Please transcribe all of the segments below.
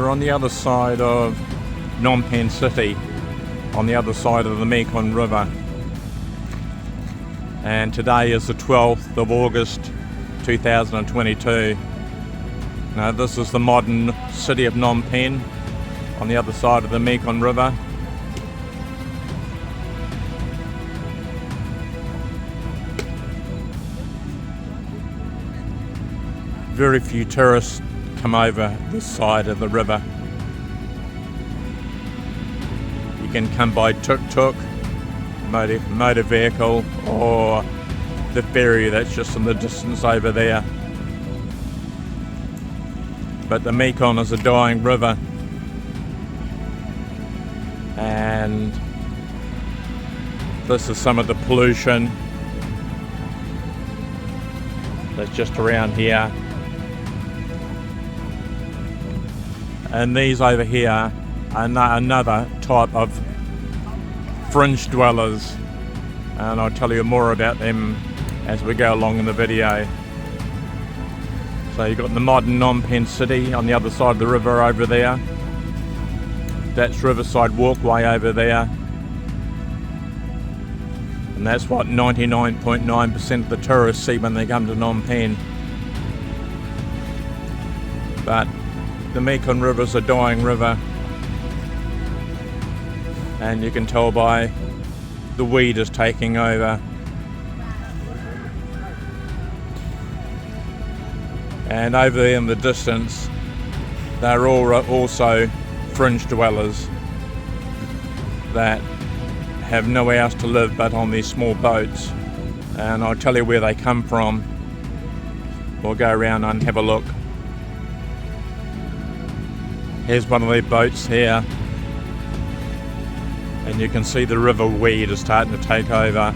We're on the other side of Phnom Penh City, on the other side of the Mekong River. And today is the 12th of August 2022. Now this is the modern city of Phnom Penh on the other side of the Mekong River. Very few tourists come over this side of the river. You can come by tuk-tuk, motor vehicle, or the ferry that's just in the distance over there. But the Mekong is a dying river, and this is some of the pollution that's just around here. And these over here are another type of fringe dwellers, and I'll tell you more about them as we go along in the video. So you've got the modern Phnom Penh city on the other side of the river over there. That's Riverside Walkway over there, and that's what 99.9% of the tourists see when they come to Phnom Penh. But the Mekong River is a dying river, and you can tell by the weed is taking over. And over there in the distance, they're all also fringe dwellers that have nowhere else to live but on these small boats. And I'll tell you where they come from. We'll go around and have a look. Here's one of their boats here, and you can see the river weed is starting to take over.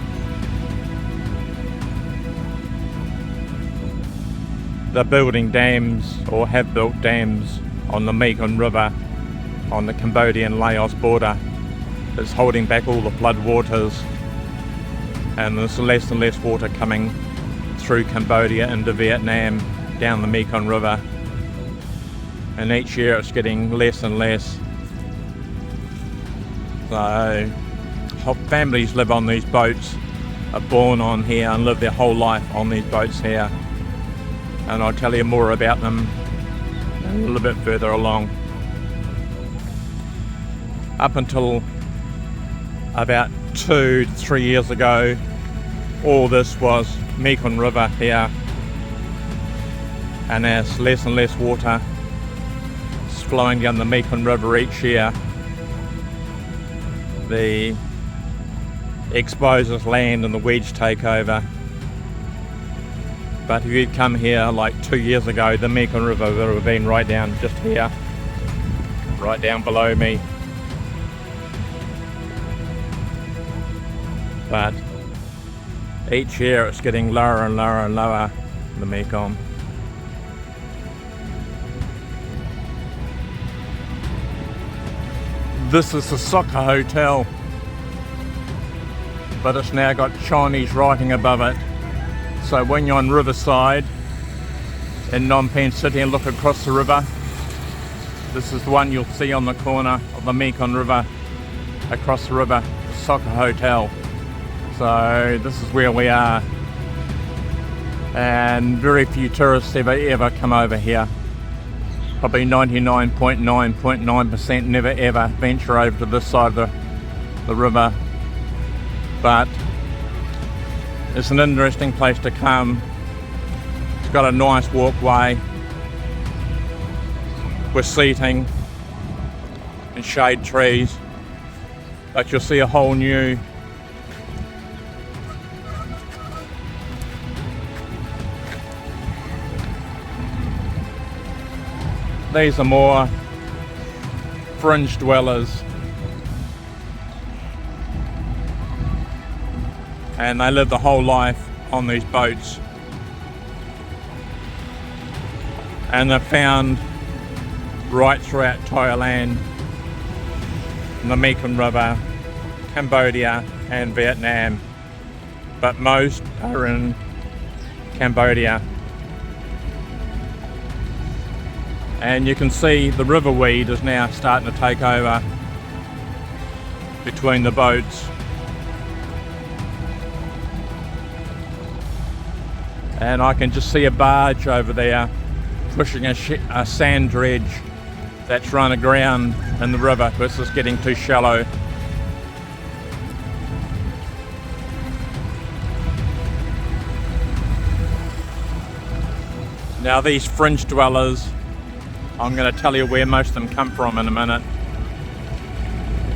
They're building dams, or have built dams, on the Mekong River on the Cambodian-Laos border. It's holding back all the flood waters, and there's less and less water coming through Cambodia into Vietnam down the Mekong River. And each year it's getting less and less. So families live on these boats, are born on here and live their whole life on these boats here. And I'll tell you more about them a little bit further along. Up until about 2 to 3 years ago, all this was Mekong River here, and there's less and less water flowing down the Mekong River each year. The exposes land and the weeds take over. But if you'd come here like 2 years ago, the Mekong River would have been right down just here, right down below me. But each year it's getting lower and lower and lower, the Mekong. This is the soccer hotel, but it's now got Chinese writing above it. So when you're on Riverside in Phnom Penh City and look across the river, this is the one you'll see on the corner of the Mekong River, across the river, the soccer hotel. So this is where we are, and very few tourists ever come over here. Probably 99.9% never ever venture over to this side of the river. But it's an interesting place to come. It's got a nice walkway with seating and shade trees, but you'll see a whole new these are more fringe dwellers, and they live the whole life on these boats, and they're found right throughout Thailand, the Mekong River, Cambodia and Vietnam, but most are in Cambodia. And you can see the river weed is now starting to take over between the boats. And I can just see a barge over there pushing a sand dredge that's run aground in the river because it's getting too shallow. Now these fringe dwellers, I'm going to tell you where most of them come from in a minute.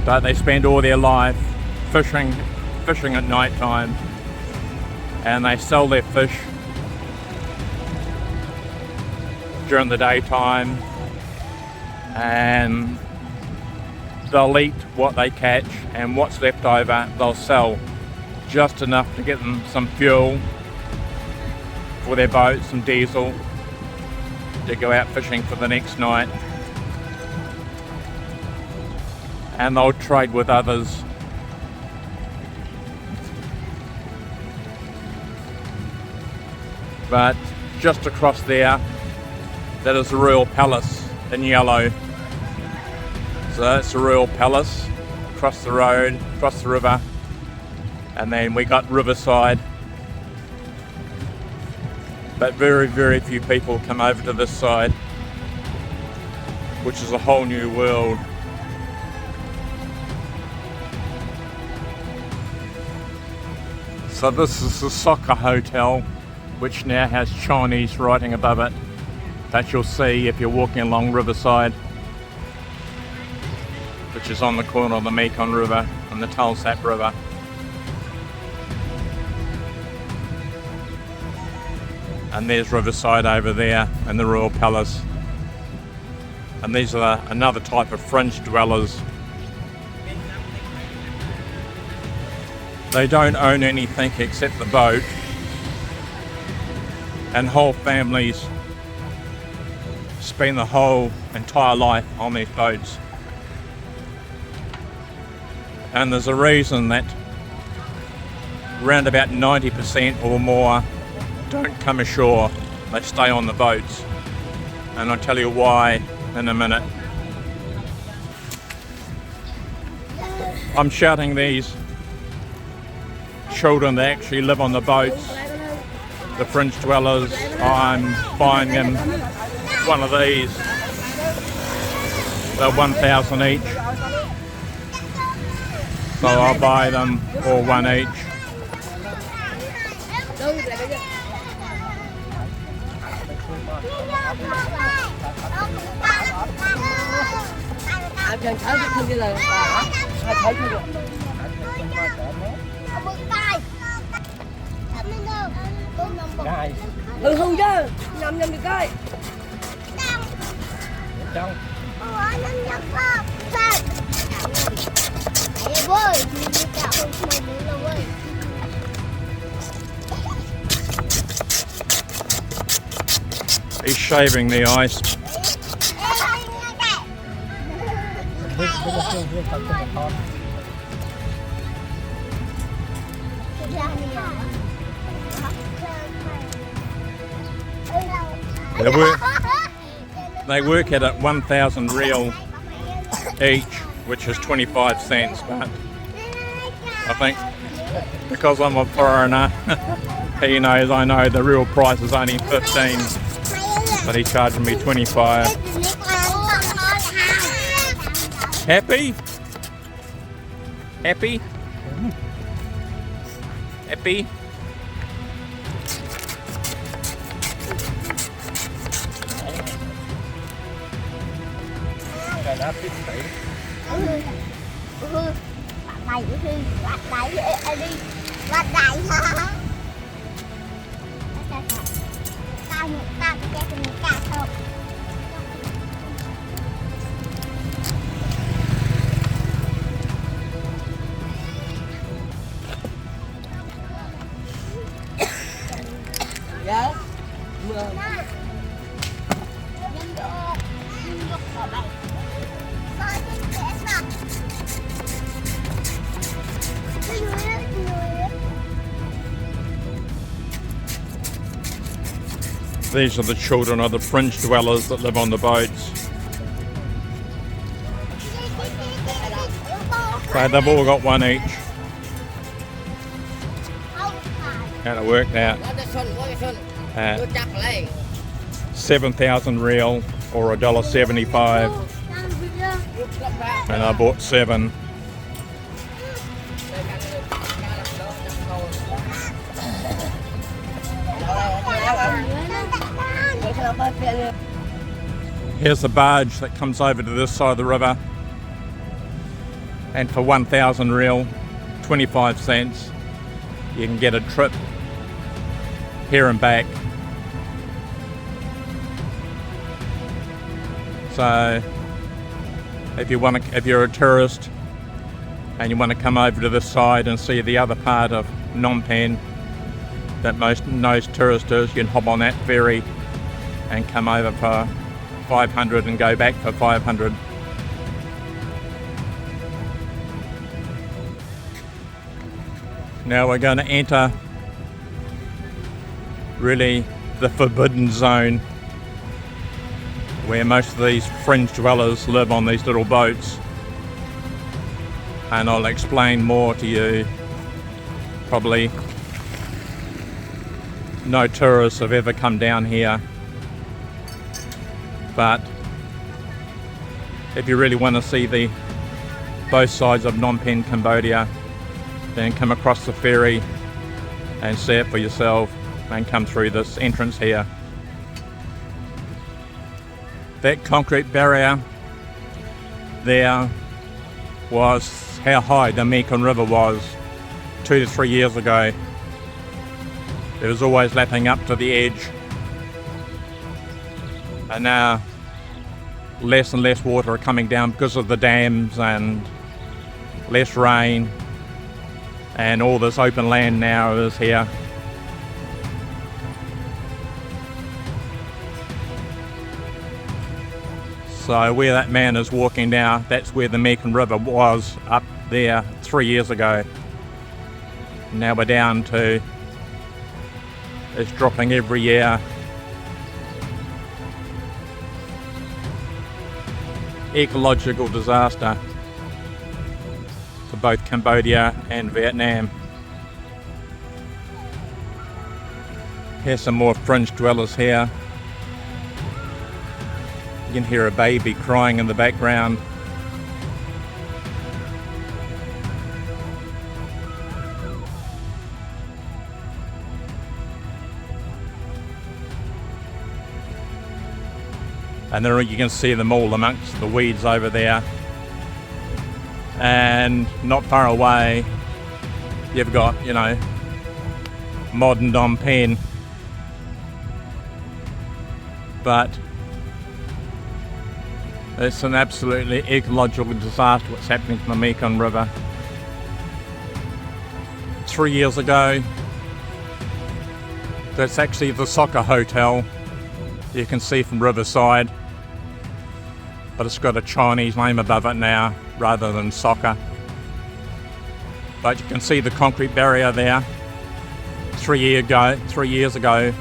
But they spend all their life fishing at night time, and they sell their fish during the daytime, and they'll eat what they catch, and what's left over they'll sell, just enough to get them some fuel for their boat, some diesel to go out fishing for the next night. And they'll trade with others. But just across there, that is the royal palace in yellow. So that's the royal palace across the road, across the river. And then we got Riverside. But very, very few people come over to this side, which is a whole new world. So this is the soccer hotel, which now has Chinese writing above it, that you'll see if you're walking along Riverside, which is on the corner of the Mekong River and the Tulsap River. And there's Riverside over there and the Royal Palace. And these are another type of fringe dwellers. They don't own anything except the boat, and whole families spend the whole entire life on these boats. And there's a reason that around about 90% or more don't come ashore, they stay on the boats, and I'll tell you why in a minute. I'm shouting these children that actually live on the boats, the fringe dwellers. I'm buying them one of these. They're 1,000 each, so I'll buy them for one each. Ừ hư chứ, nhầm được coi. Trong. He's shaving the ice. They work at 1,000 real each, which is 25 cents, but I think because I'm a foreigner, he knows I know the real price is only 15, but he's charging me 25. Happy? Happy? Happy? Bạn này đi. Bạn này hả? Tao cái cả thôi. Dạ. These are the children of the fringe dwellers that live on the boats. So they've all got one each. And it worked out at 7,000 real or $1.75. And I bought 7. Here's the barge that comes over to this side of the river, and for 1,000 real, 25 cents, you can get a trip here and back. So if you're a tourist and you want to come over to this side and see the other part of Phnom Penh that most tourists, you can hop on that ferry and come over for 500 and go back for 500. Now we're going to enter really the forbidden zone where most of these fringe dwellers live on these little boats, and I'll explain more to you. Probably no tourists have ever come down here, but if you really want to see both sides of Phnom Penh Cambodia, then come across the ferry and see it for yourself and come through this entrance here. That concrete barrier there was how high the Mekong River was 2 to 3 years ago. It was always lapping up to the edge, and now less and less water are coming down because of the dams and less rain, and all this open land now is here. So where that man is walking now, that's where the Mekong River was up there 3 years ago. Now we're down to, it's dropping every year. Ecological disaster for both Cambodia and Vietnam. Here's some more fringe dwellers here. You can hear a baby crying in the background. And there you can see them all amongst the weeds over there. And not far away, you've got, modern Phnom Penh. But it's an absolutely ecological disaster what's happening to the Mekong River. 3 years ago, that's actually the soccer hotel you can see from Riverside, but it's got a Chinese name above it now rather than soccer. But you can see the concrete barrier there. 3 years ago,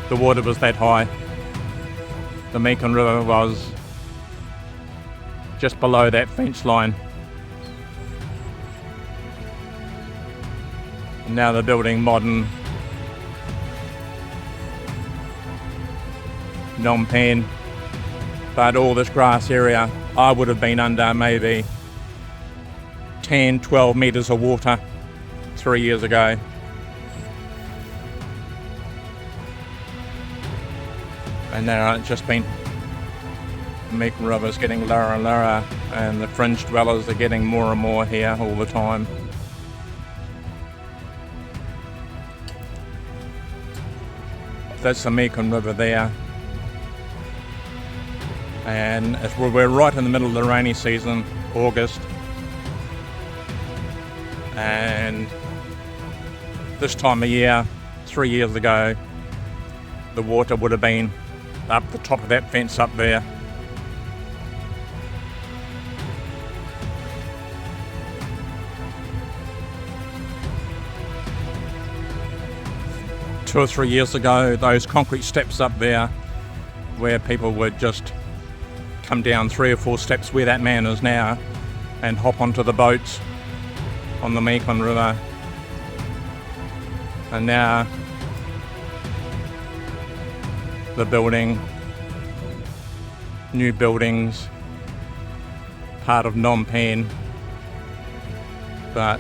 the water was that high. The Mekong River was just below that fence line. And now they're building modern Phnom Penh. But all this grass area, I would have been under maybe 10, 12 metres of water 3 years ago. And now it's just been, the Mekong River is getting lower and lower, and the fringe dwellers are getting more and more here all the time. That's the Mekong River there. And we're right in the middle of the rainy season, August. And this time of year, 3 years ago, the water would have been up the top of that fence up there. 2 or 3 years ago, those concrete steps up there where people would just come down 3 or 4 steps where that man is now and hop onto the boats on the Mekong River. And now they're building new buildings, part of Phnom Penh, but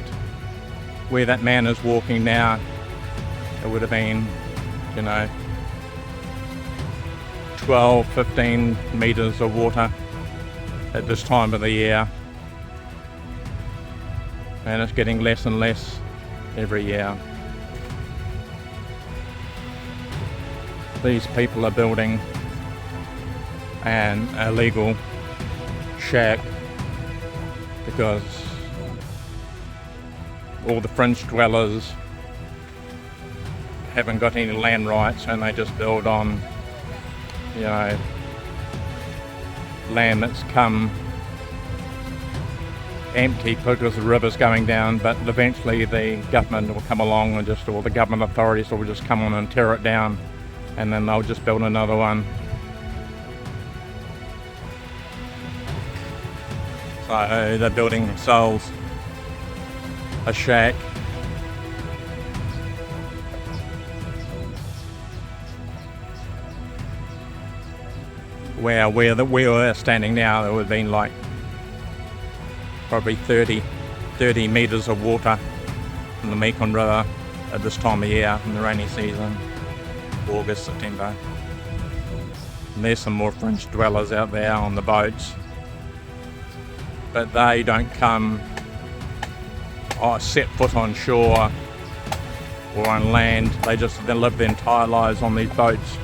where that man is walking now, it would have been, 12, 15 metres of water at this time of the year, and it's getting less and less every year. These people are building an illegal shack because all the fringe dwellers haven't got any land rights, and they just build on, land that's come empty because the river's going down, but eventually the government will come along and or the government authorities will just come on and tear it down, and then they'll just build another one. So they're building themselves a shack. Where we're standing now, there would have been like probably 30 metres of water in the Mekong River at this time of year in the rainy season, August, September. And there's some more fringe dwellers out there on the boats, but they don't come set foot on shore or on land. They live their entire lives on these boats.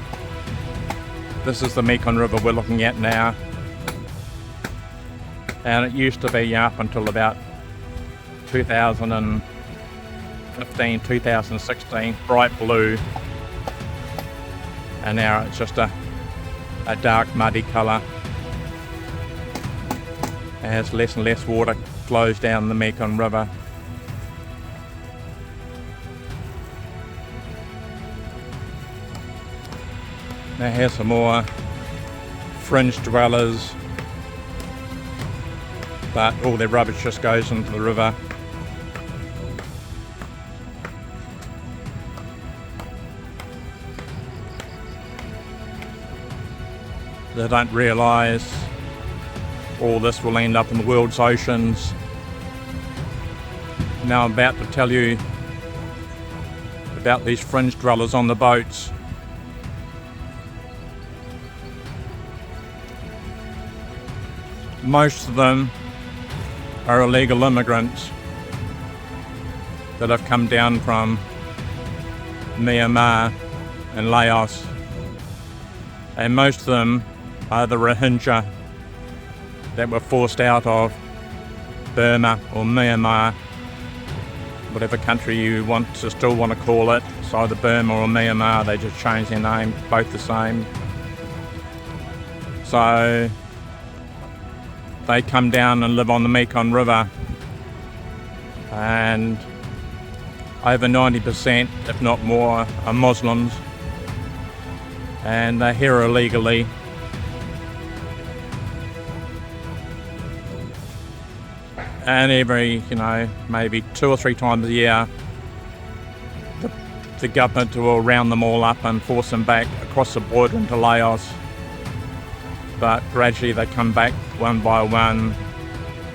This is the Mekong River we're looking at now, and it used to be up until about 2015, 2016, bright blue, and now it's just a dark muddy colour as less and less water flows down the Mekong River. Now here's some more fringe dwellers, but all their rubbish just goes into the river. They don't realise all this will end up in the world's oceans. Now I'm about to tell you about these fringe dwellers on the boats. Most of them are illegal immigrants that have come down from Myanmar and Laos, and most of them are the Rohingya that were forced out of Burma or Myanmar, whatever country you still want to call it. It's either Burma or Myanmar, they just changed their name, both the same. So they come down and live on the Mekong River, and over 90%, if not more, are Muslims, and they're here illegally. And every, maybe 2 or 3 times a year, the government will round them all up and force them back across the border into Laos. But gradually they come back one by one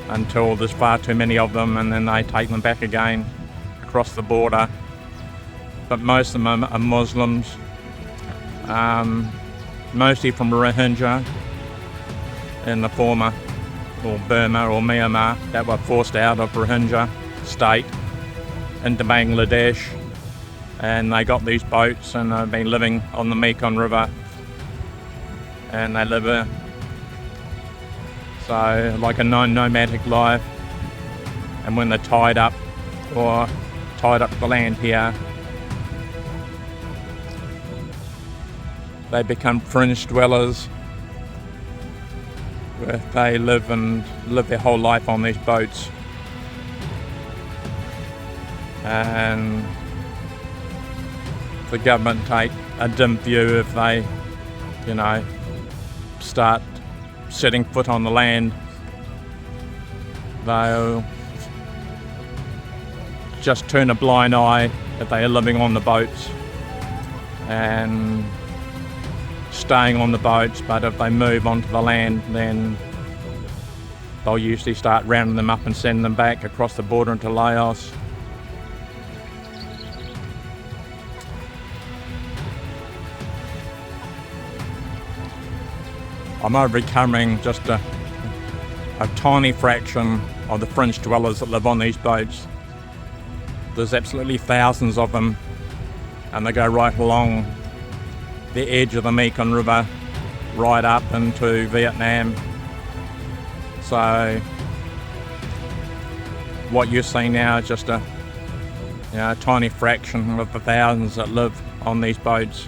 until there's far too many of them, and then they take them back again across the border. But most of them are Muslims, mostly from Rohingya in the former, or Burma or Myanmar, that were forced out of Rohingya state into Bangladesh, and they got these boats and they've been living on the Mekong River, and they live like a nomadic life. And when they're tied up the land here, they become fringe dwellers, where they live their whole life on these boats. And the government take a dim view if they, you know, start setting foot on the land. They'll just turn a blind eye if they are living on the boats and staying on the boats, but if they move onto the land, then they'll usually start rounding them up and sending them back across the border into Laos. I'm only covering just a tiny fraction of the fringe dwellers that live on these boats. There's absolutely thousands of them, and they go right along the edge of the Mekong River, right up into Vietnam. So what you're seeing now is just a tiny fraction of the thousands that live on these boats.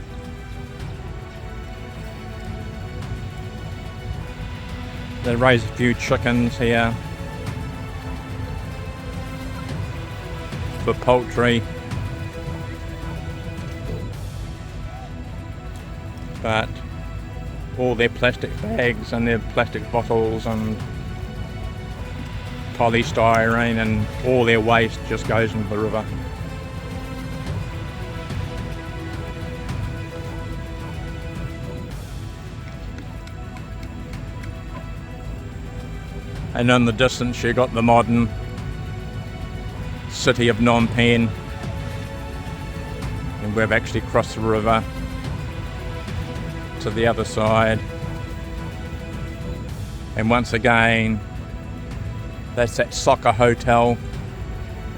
They raise a few chickens here for poultry, but all their plastic bags and their plastic bottles and polystyrene and all their waste just goes into the river. And in the distance you got the modern city of Phnom Penh, and we've actually crossed the river to the other side. And once again, that's that soccer hotel.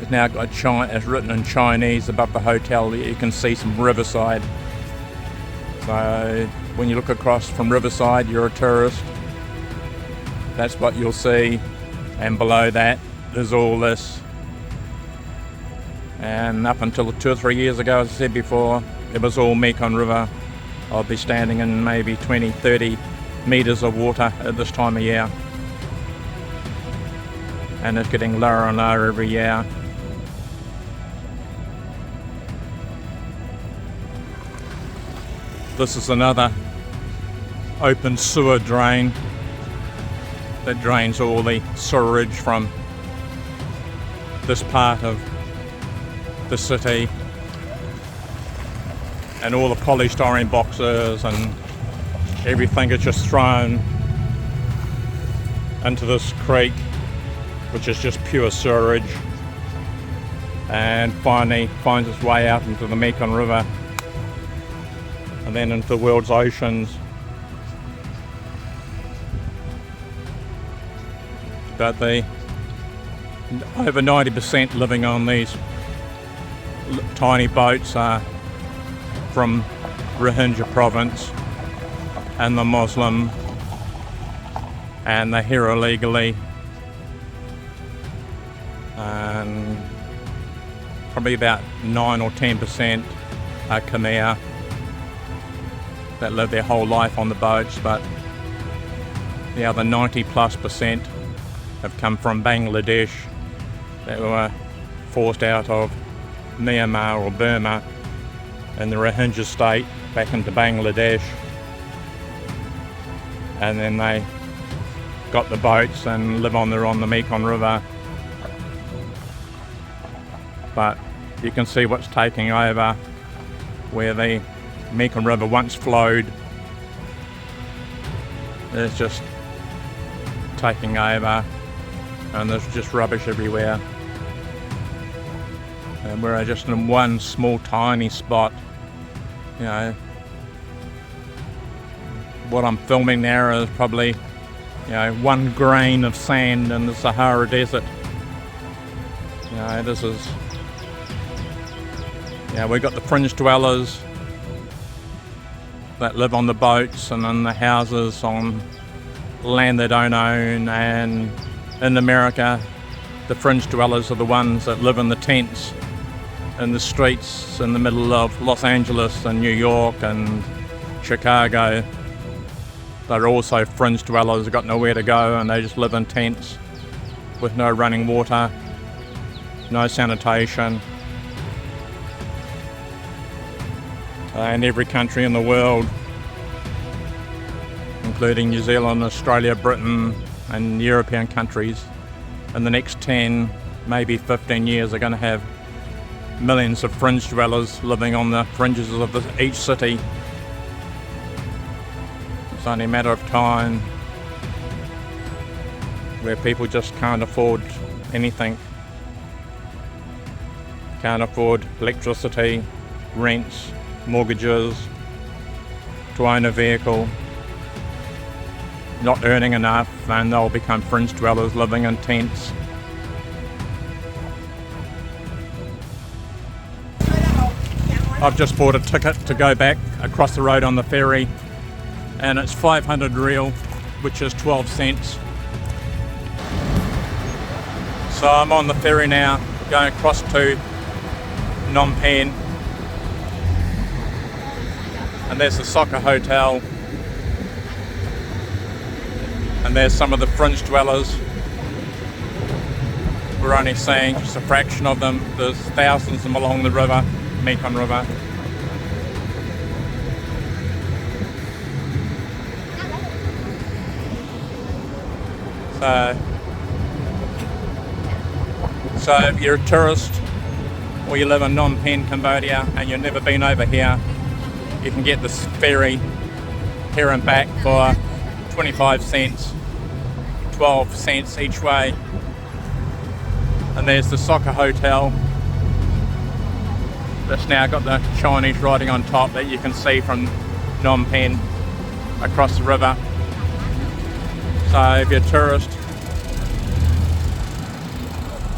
It's now got it's written in Chinese above the hotel. You can see some Riverside. So when you look across from Riverside, you're a tourist. That's what you'll see. And below that, there's all this. And up until 2 or 3 years ago, as I said before, it was all Mekong River. I'll be standing in maybe 20, 30 metres of water at this time of year. And it's getting lower and lower every year. This is another open sewer drain that drains all the sewerage from this part of the city, and all the polystyrene boxes and everything is just thrown into this creek, which is just pure sewerage, and finally finds its way out into the Mekong River and then into the world's oceans. But the over 90% living on these tiny boats are from Rohingya province, and the Muslim, and they're here illegally, and probably about 9 or 10% are Khmer that live their whole life on the boats, but the other 90+% have come from Bangladesh, that were forced out of Myanmar or Burma and the Rohingya state back into Bangladesh, and then they got the boats and live on the Mekong River. But you can see what's taking over, where the Mekong River once flowed. It's just taking over, and there's just rubbish everywhere. And we're just in one small tiny spot. You know, what I'm filming there is probably, 1 grain of sand in the Sahara Desert. This is, we've got the fringe dwellers that live on the boats and in the houses on land they don't own, and in America the fringe dwellers are the ones that live in the tents in the streets in the middle of Los Angeles and New York and Chicago. They're also fringe dwellers, they've got nowhere to go, and they just live in tents with no running water, no sanitation. in every country in the world, including New Zealand, Australia, Britain and European countries. In the next 10, maybe 15 years are going to have millions of fringe dwellers living on the fringes of each city. It's only a matter of time where people just can't afford anything. Can't afford electricity, rents, mortgages, to own a vehicle, not earning enough, and they'll become fringe dwellers living in tents. I've just bought a ticket to go back across the road on the ferry, and it's 500 real, which is 12 cents. So I'm on the ferry now, going across to Phnom Penh, and there's the soccer hotel, and there's some of the fringe dwellers. We're only seeing just a fraction of them. There's thousands of them along the river, Mekong River. So if you're a tourist or you live in Phnom Penh, Cambodia, and you've never been over here, you can get this ferry here and back for 25 cents, 12 cents each way. And there's the soccer hotel that's now got the Chinese writing on top that you can see from Phnom Penh across the river. So if you're a tourist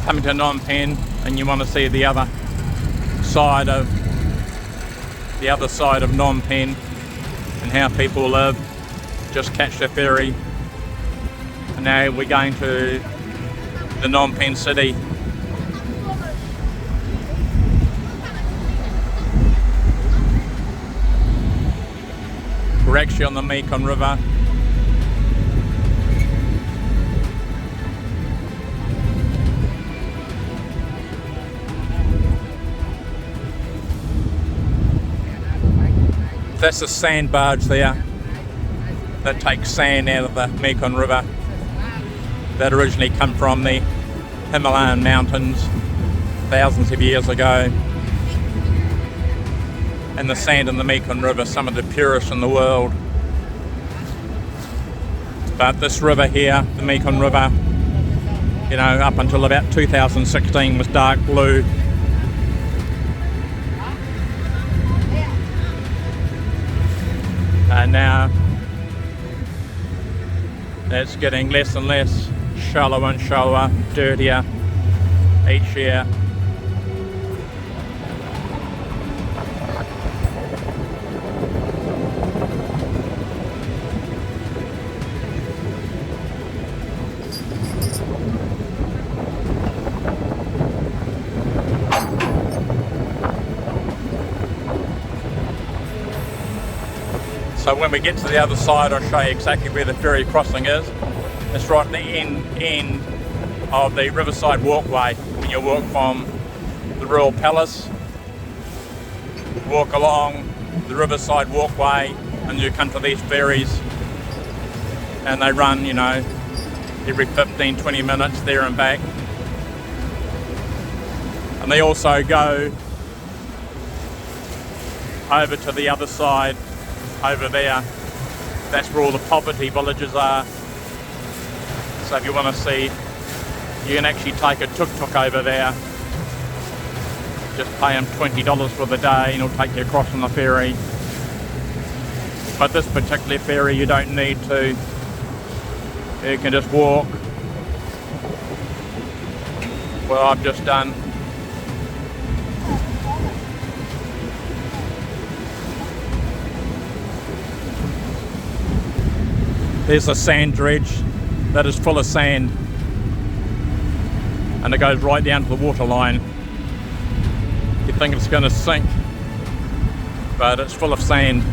coming to Phnom Penh and you want to see the other side of Phnom Penh and how people live, just catch the ferry. And now we're going to the Phnom Penh city. We're actually on the Mekong River. That's a sand barge there that takes sand out of the Mekong River that originally come from the Himalayan mountains thousands of years ago. And the sand in the Mekong River, some of the purest in the world. But this river here, the Mekong River, you know, up until about 2016 was dark blue. And now it's getting less and less, shallower and shallower, dirtier each year. So when we get to the other side, I'll show you exactly where the ferry crossing is. It's right at the end of the Riverside Walkway. When you walk from the Royal Palace, walk along the Riverside Walkway, and you come to these ferries, and they run, you know, every 15-20 minutes there and back. And they also go over to the other side, over there. That's where all the poverty villages are. So if you want to see, you can actually take a tuk-tuk over there. Just pay them $20 for the day and it'll take you across on the ferry. But this particular ferry you don't need to. You can just walk. Well, I've just done. There's a sand dredge that is full of sand, and it goes right down to the water line. You think it's going to sink, but it's full of sand,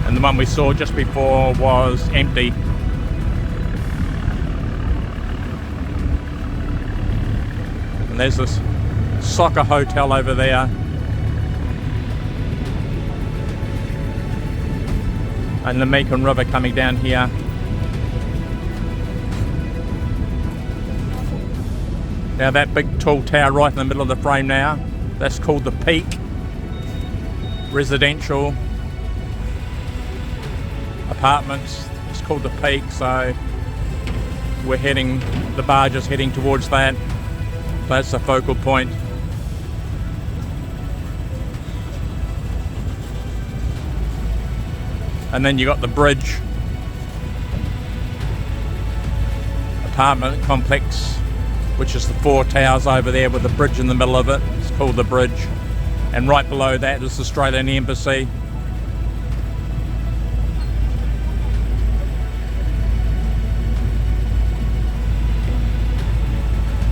and the one we saw just before was empty. And there's this soccer hotel over there. and the Mekong River coming down here. Now that big tall tower right in the middle of the frame now, that's called the Peak. Residential apartments, it's called the Peak, so we're heading, the barge is heading towards that. That's the focal point. And then you got the bridge apartment complex, which is the 4 towers over there with the bridge in the middle of it. It's called the bridge. And right below that is the Australian Embassy.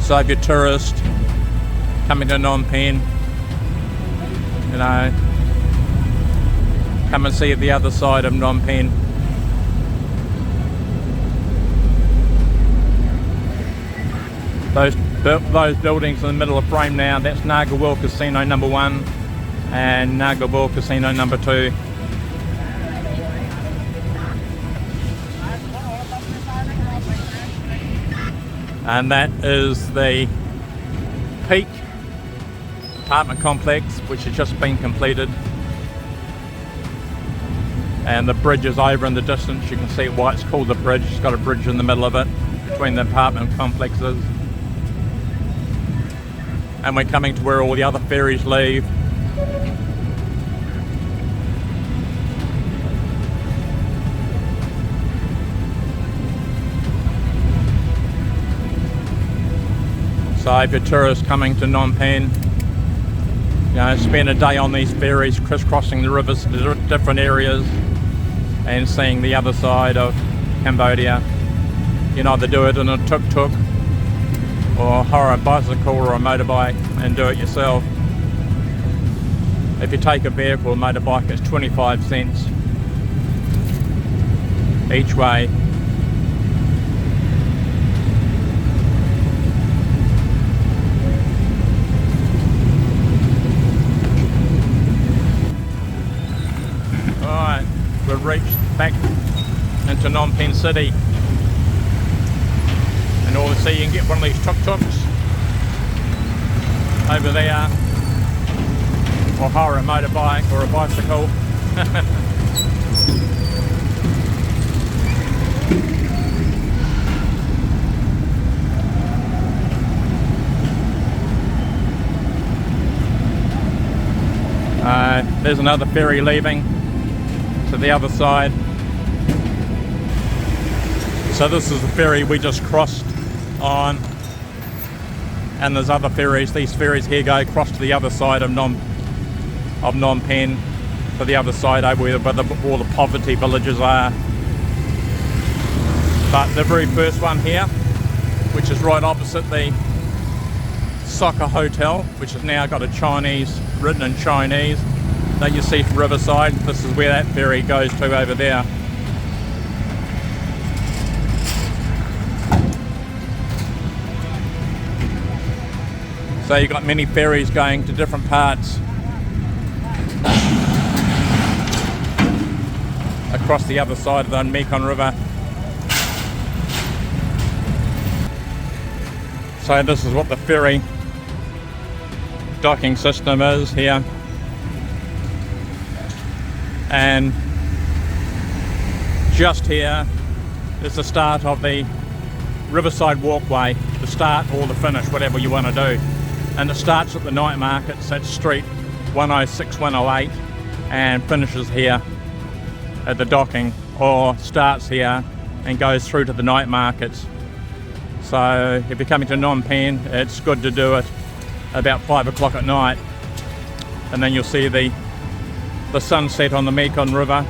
So if you're a tourist coming to Phnom Penh, you know, come and see the other side of Phnom Penh. Those buildings in the middle of frame now, that's Sihanoukville Casino number 1 and Sihanoukville Casino number 2. And that is the Peak apartment complex, which has just been completed. And the bridge is over in the distance. You can see why it's called the bridge. It's got a bridge in the middle of it between the apartment complexes. And we're coming to where all the other ferries leave. So if you're a tourist coming to Phnom Penh, you know, spend a day on these ferries crisscrossing the rivers to different areas and seeing the other side of Cambodia. You can either do it in a tuk-tuk or hire a bicycle or a motorbike and do it yourself. If you take a vehicle or motorbike, it's 25 cents each way. Alright, we've reached back into Phnom Penh City. And all the sea, you can get one of these tuk-tuks over there, or hire a motorbike or a bicycle. There's another ferry leaving to the other side. So this is the ferry we just crossed on, and there's other ferries. These ferries here go across to the other side of Phnom Penh, to the other side over where all the poverty villages are. But the very first one here, which is right opposite the soccer hotel, which has now got a Chinese, written in Chinese, that you see from Riverside, this is where that ferry goes to over there. So you've got many ferries going to different parts across the other side of the Mekong River. So this is what the ferry docking system is here. And just here is the start of the Riverside Walkway, the start or the finish, whatever you want to do. And it starts at the night markets at Street 106, 108 and finishes here at the docking, or starts here and goes through to the night markets. So if you're coming to Phnom Penh, it's good to do it about 5 o'clock at night, and then you'll see the sunset on the Mekong River,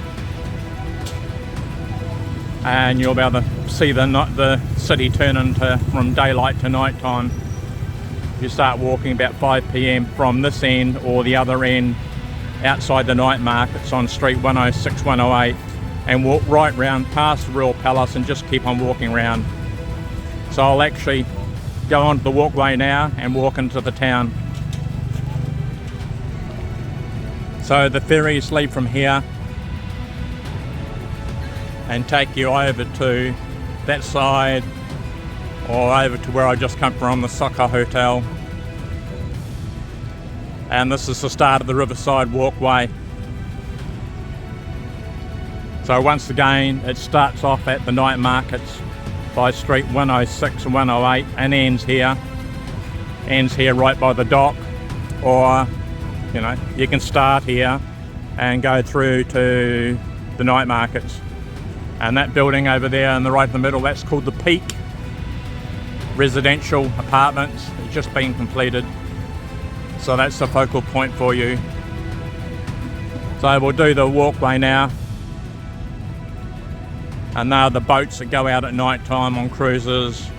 and you'll be able to see the city turn into from daylight to night time. You start walking about 5 p.m. from this end or the other end outside the night markets on Street 106, 108, and walk right round past the Royal Palace and just keep on walking round. So I'll actually go onto the walkway now and walk into the town. So the ferries leave from here and take you over to that side or over to where I just come from, the Soccer Hotel. And this is the start of the Riverside Walkway. So once again, it starts off at the night markets by Street 106 and 108 and ends here right by the dock. Or, you know, you can start here and go through to the night markets. And that building over there in the right in the middle, that's called the Peak. Residential apartments, it's just been completed. So that's the focal point for you. So we'll do the walkway now. And now the boats that go out at night time on cruises.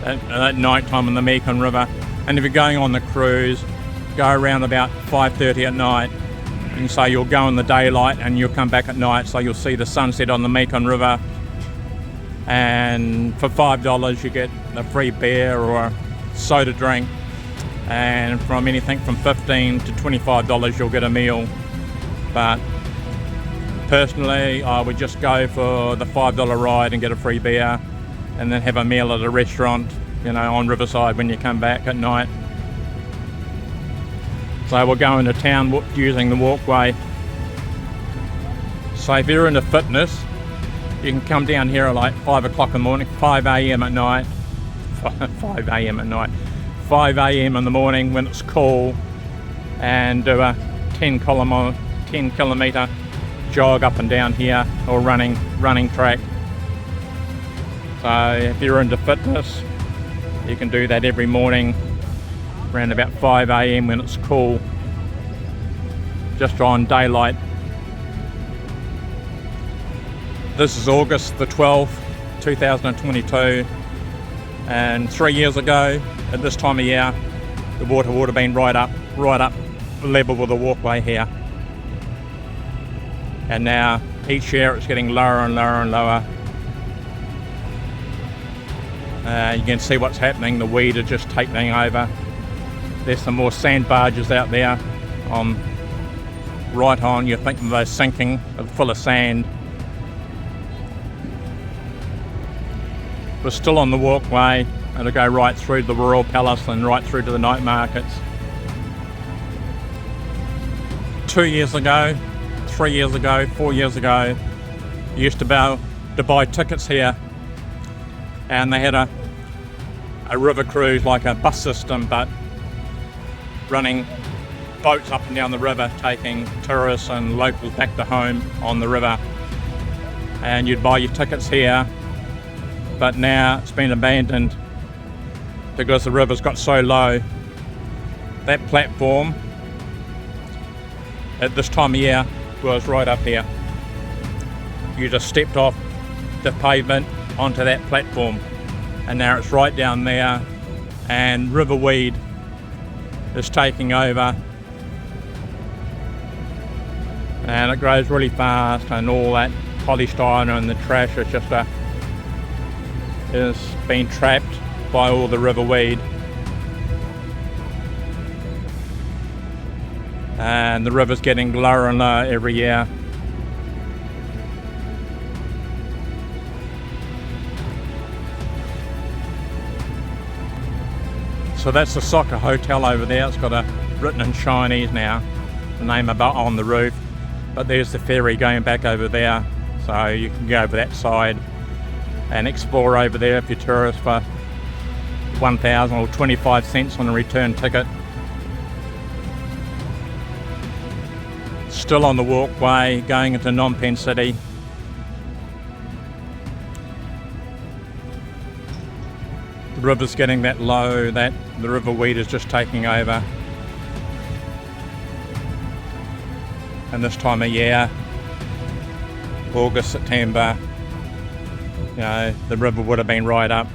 At night time on the Mekong River. And if you're going on the cruise, go around about 5:30 at night. And so you'll go in the daylight and you'll come back at night, so you'll see the sunset on the Mekong River. And for $5 you get a free beer or a soda drink, and from anything from $15 to $25 you'll get a meal. But personally, I would just go for the $5 ride and get a free beer, and then have a meal at a restaurant, you know, on Riverside when you come back at night. So we'll go into town using the walkway. So if you're into fitness, you can come down here at like 5 o'clock in the morning, 5 a.m. at night, 5 a.m. at night, 5 a.m. in the morning when it's cool, and do a 10 kilometre jog up and down here, or running track. So if you're into fitness, you can do that every morning around about 5 a.m. when it's cool, just on daylight. This is August the 12th, 2022, and 3 years ago at this time of year the water would have been right up level with the walkway here. And now each year it's getting lower and lower and lower. You can see what's happening, the weed are just taking over. There's some more sand barges out there right on, you're thinking they're sinking, full of sand. We're still on the walkway, and it'll go right through the Royal Palace and right through to the night markets. 2 years ago, 3 years ago, 4 years ago, you used to be able to buy tickets here, and they had a river cruise, like a bus system, but running boats up and down the river, taking tourists and locals back to home on the river. And you'd buy your tickets here, but now it's been abandoned because the river's got so low. That platform at this time of year was right up here. You just stepped off the pavement onto that platform, and now it's right down there, and river weed is taking over, and it grows really fast, and all that polystyrene and the trash is being trapped by all the river weed. And the river's getting lower and lower every year. So that's the Soccer Hotel over there. It's got written in Chinese now, the name about on the roof. But there's the ferry going back over there, so you can go over that side and explore over there if you're a tourist for 1,000 or 25 cents on a return ticket. Still on the walkway going into Phnom Penh City. The river's getting that low that the river weed is just taking over. And this time of year, August, September, you know, the river would have been right up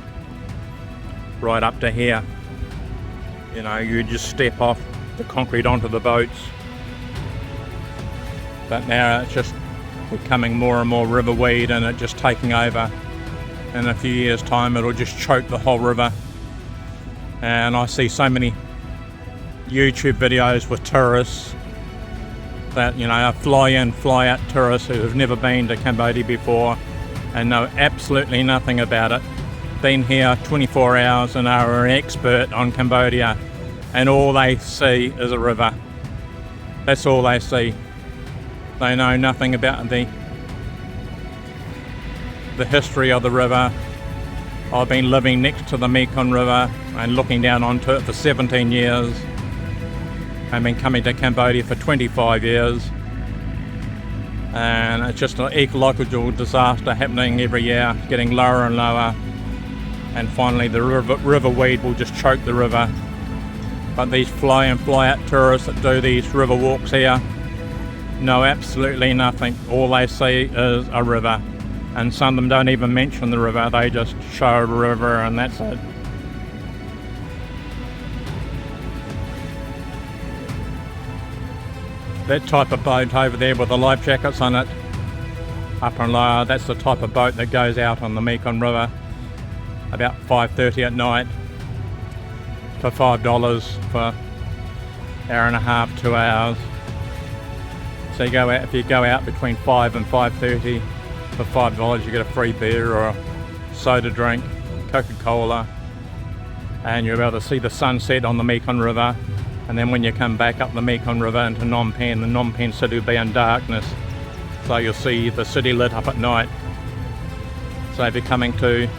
to here. You know, you just step off the concrete onto the boats. But now it's just becoming more and more river weed, and it just taking over. In a few years' time it'll just choke the whole river. And I see so many YouTube videos with tourists that, you know, are fly-in, fly-out tourists who have never been to Cambodia before and know absolutely nothing about it. Been here 24 hours and are an expert on Cambodia, and all they see is a river. That's all they see. They know nothing about the history of the river. I've been living next to the Mekong River and looking down onto it for 17 years. I've been coming to Cambodia for 25 years. And it's just an ecological disaster happening every year, getting lower and lower. And finally the river weed will just choke the river. But these fly-in, fly-out tourists that do these river walks here know absolutely nothing. All they see is a river. And some of them don't even mention the river, they just show the river and that's it. That type of boat over there with the life jackets on it, up and lower, that's the type of boat that goes out on the Mekong River about 5:30 at night for $5 for an hour and a half, 2 hours. So you go out, if you go out between 5 and 5:30 for $5 you get a free beer or a soda drink, Coca-Cola, and you're able to see the sunset on the Mekong River. And then when you come back up the Mekong River into Phnom Penh, the Phnom Penh city will be in darkness, so you'll see the city lit up at night. So if you're coming to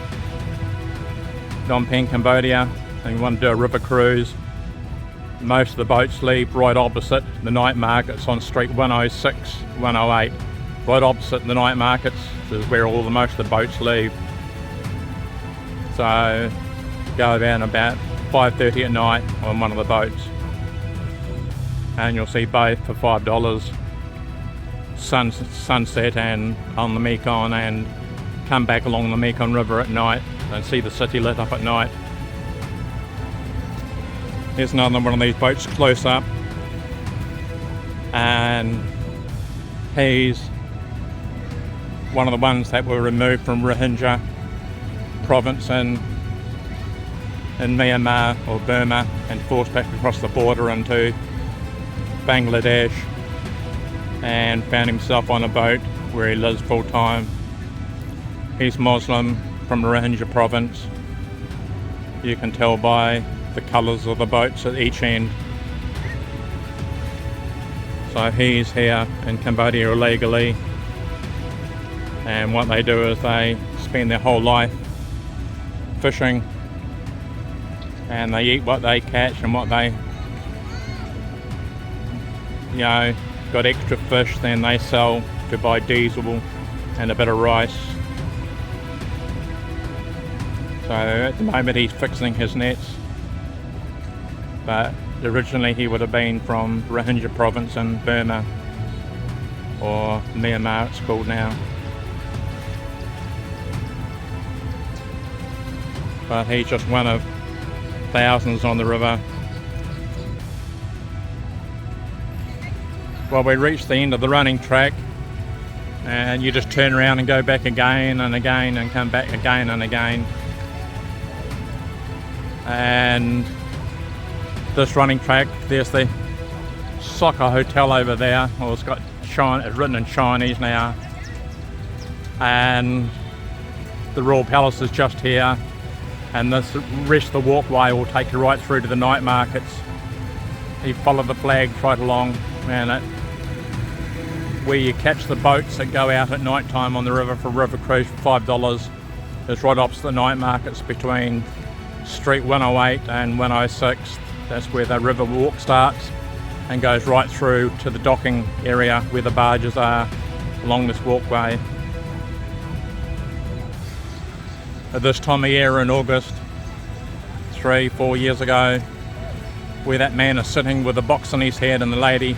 Phnom Penh Cambodia and you want to do a river cruise, most of the boats leave right opposite the night markets on street 106, 108. Right opposite the night markets is where most of the boats leave. So go down about 5:30 at night on one of the boats and you'll see both for $5, sunset and on the Mekong, and come back along the Mekong River at night and see the city lit up at night. Here's another one of these boats close up, and he's one of the ones that were removed from Rohingya province in Myanmar or Burma and forced back across the border into Bangladesh, and found himself on a boat where he lives full time. He's Muslim from the Rohingya province. You can tell by the colours of the boats at each end. So he's here in Cambodia illegally, and what they do is they spend their whole life fishing, and they eat what they catch and what they, you know, got extra fish, then they sell to buy diesel and a bit of rice. So at the moment he's fixing his nets, but originally he would have been from Rohingya province in Burma, or Myanmar it's called now. But he's just one of thousands on the river. Well, we reached the end of the running track, and you just turn around and go back again and again and come back again and again. And this running track, there's the soccer hotel over there. Well, it's written in Chinese now. And the Royal Palace is just here. And this rest of the walkway will take you right through to the night markets. You follow the flags right along, and where you catch the boats that go out at night time on the river for river cruise for $5 is right opposite the night markets between Street 108 and 106. That's where the river walk starts and goes right through to the docking area where the barges are along this walkway. At this time of year in August, 3-4 years ago, where that man is sitting with a box on his head and the lady,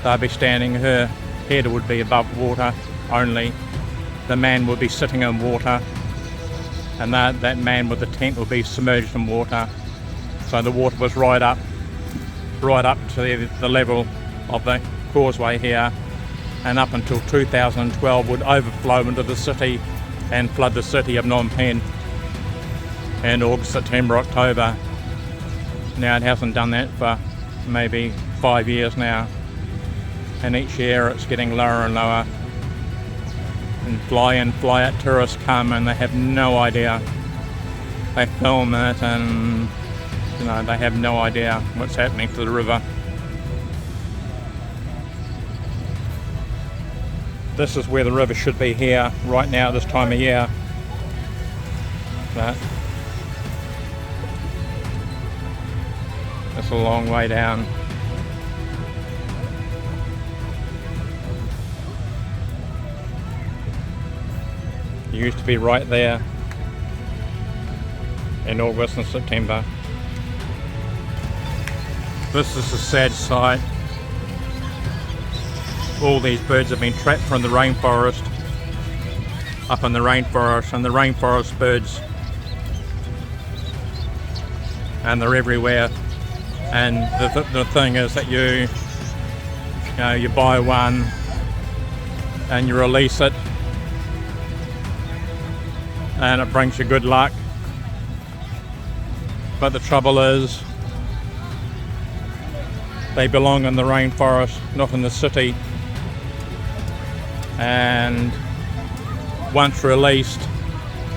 they'll be standing, her head would be above water only. The man would be sitting in water, and that man with the tent would be submerged in water. So the water was right up to the level of the causeway here, and up until 2012 would overflow into the city and flood the city of Phnom Penh in August, September, October. Now it hasn't done that for maybe 5 years now. and each year it's getting lower and lower. And fly in, fly out tourists come and they have no idea. They film it and you know, they have no idea what's happening to the river. This is where the river should be here right now this time of year. But it's a long way down. It used to be right there in August and September. This is a sad sight. All these birds have been trapped from the rainforest, up in the rainforest, and the rainforest birds, and they're everywhere. And the thing is that you buy one and you release it and it brings you good luck. But the trouble is they belong in the rainforest, not in the city. And once released,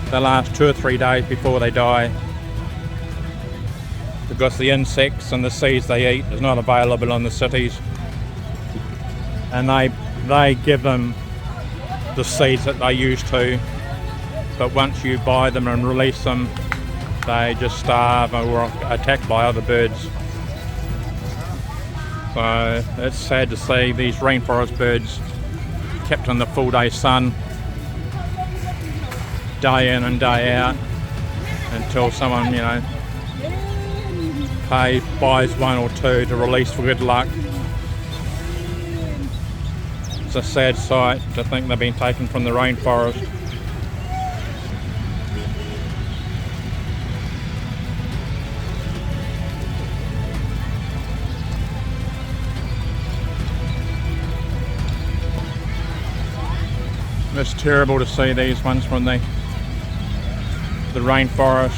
they last 2 or 3 days before they die, because the insects and the seeds they eat is not available in the cities, and they give them the seeds that they used to, but once you buy them and release them, they just starve or are attacked by other birds. So it's sad to see these rainforest birds kept in the full day sun, day in and day out, until someone, you know, buys one or two to release for good luck. It's a sad sight to think they've been taken from the rainforest. It's terrible to see these ones from the rainforest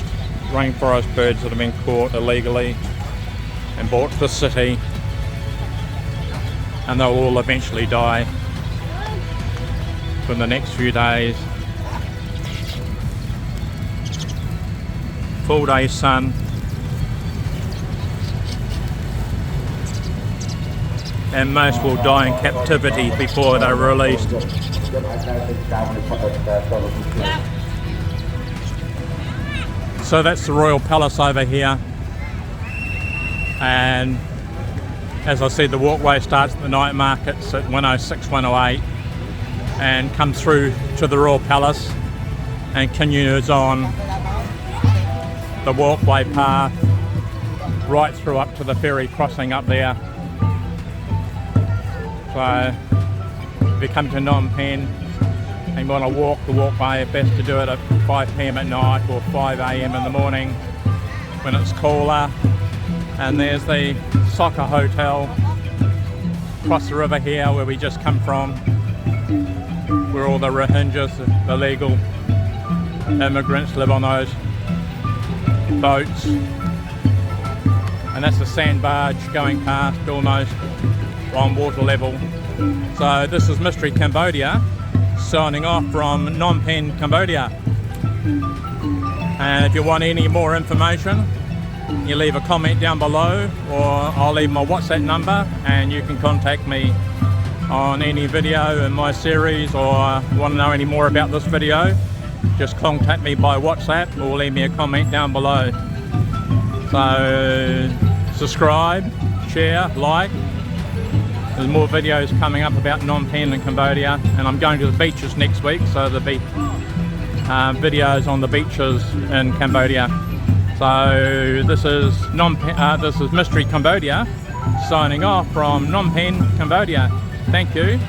birds that have been caught illegally and brought to the city, and they'll all eventually die in the next few days. Full day sun, and most will die in captivity before they're released. So that's the Royal Palace over here, and as I said, the walkway starts at the night markets at 106, 108 and comes through to the Royal Palace and continues on the walkway path right through up to the ferry crossing up there. So if you come to Phnom Penh and you want to walk the walkway, it's best to do it at 5 p.m. at night or 5 a.m. in the morning when it's cooler. And there's the soccer hotel across the river here where we just come from, where all the Rohingyas, the legal immigrants, live on those boats. And that's the sand barge going past almost on water level. So this is Mystery Cambodia signing off from Phnom Penh, Cambodia. And if you want any more information, you leave a comment down below, or I'll leave my WhatsApp number and you can contact me on any video in my series, or want to know any more about this video, just contact me by WhatsApp or leave me a comment down below. So subscribe, share, like. There's more videos coming up about Phnom Penh and Cambodia, and I'm going to the beaches next week, so there'll be videos on the beaches in Cambodia. So this is Mystery Cambodia signing off from Phnom Penh, Cambodia. Thank you.